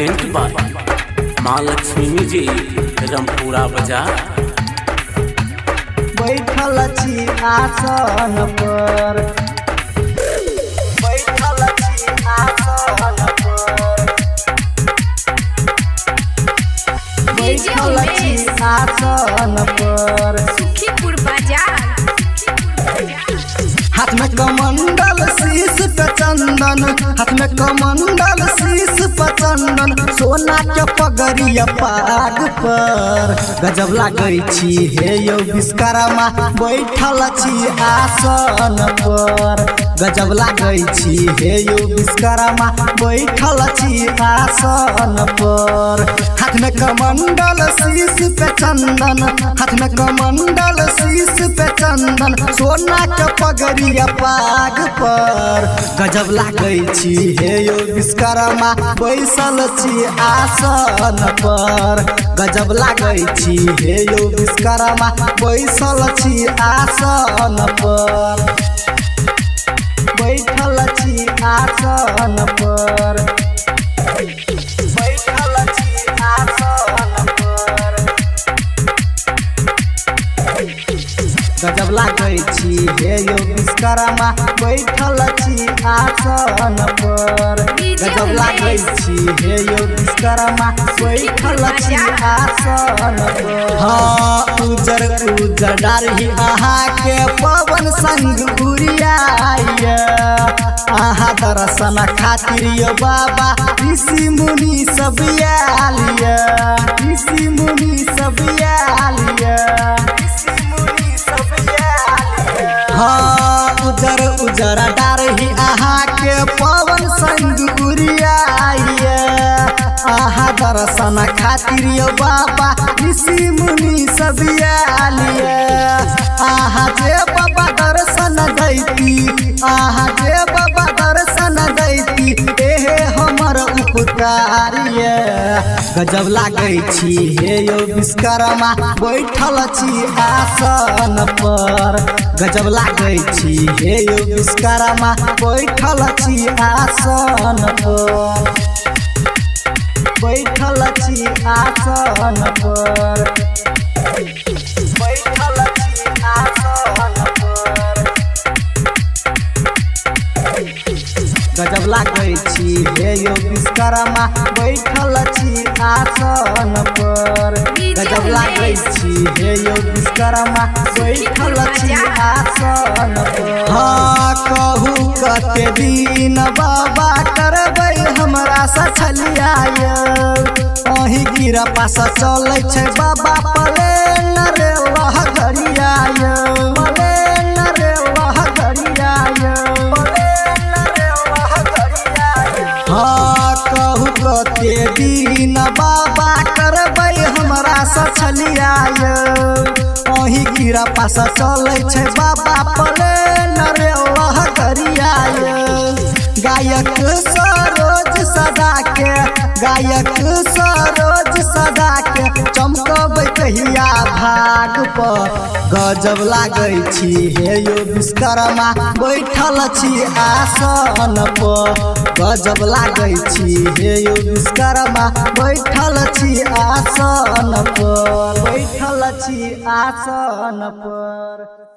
Present by माँ Lakshmi music Rampura बाजार। बैठल छी आसन पर, बैठल छी आसन पर, बैठल छी आसन पर, सुखीपुर बाजार। हाथ में कमंडल शीश पे चंदन, हाथ में कमंडल शीश पे चंदन, सोना के पगड़िया पाग पर गजब लागै छी हे यौ विश्वकर्मा। बैठल छी आसन पर, गजब लागै छी हे यौ विश्वकर्मा। बैठल छी आसन पर, हाथ में कमंडल शीश पे चंदन, हाथ में कमंडल शीश पे चंदन, सोना के पगड़िया पाग पर गजब लागै छी हे यौ विश्वकर्मा। बैसल छी आसन पर, गजब लागै छी हे यौ विश्वकर्मा। बैसल छी आसन पर, बैठल छी आसन पर, बैठल छी आसन पर, गजब लागै छी हे यौ विश्वकर्मा। बैठल छी आसन पर, गजब लागै छी हे यौ विश्वकर्मा। बैठल छी आसन पर। हाँ उजर उजर डारही अहाँ के पवन संग उड़ियाए, अहाँ दर्शन खातिर यो बाबा ऋषि मुनि सब आलिया, ऋषि मुनि सब आलिया, ऋषि मुनि सब आलिया। हाँ उजर उजर डारही अहाँ के पवन संग उड़ियाए, अहाँ दर्शन खातिर यो बाबा ऋषि मुनि सब आलिया। अहाँ जे बाबा दर्शन दैती, अहाँ जे बाबा दर्शन दैती, एहे हमर उपकार ये। गजब लागै छी हे यौ विश्वकर्मा। बैठल छी आसन पर, गजब लागै छी हे यौ विश्वकर्मा। बैठल छी आसन पर, बैठल छी आसन पर, बैठल छी आसन पर, गजब लागै छी हे यौ विश्वकर्मा। बैठल छी आसन पर, गजब लागै छी हे यौ विश्वकर्मा। बैठल छी आसन पर। हाँ कहू कते दिन बाबा करबै हमरा सछलिया यौ, अहीं गिरा पास चलै छै बाबा प्लेन रे वह घड़िया यौ, प्लेन रे वह घड़िया यौ, प्लेन रे वह घड़िया यौ। हाँ कहू कते दिन बाबा करबै हमरा सछलिया यौ, अहीं गिरा पास चलै छै बाबा प्लेन रे वह घड़िया यौ। गायक सरोज सदा के, गायक सरोज सदा के, चमकबै कहिया भाग पर गजब लागै छी हे यौ विश्वकर्मा। बैठल छी आसन पर, गजब लागै छी हे यौ विश्वकर्मा। बैठल छी आसन पर, बैठल छी आसन पर।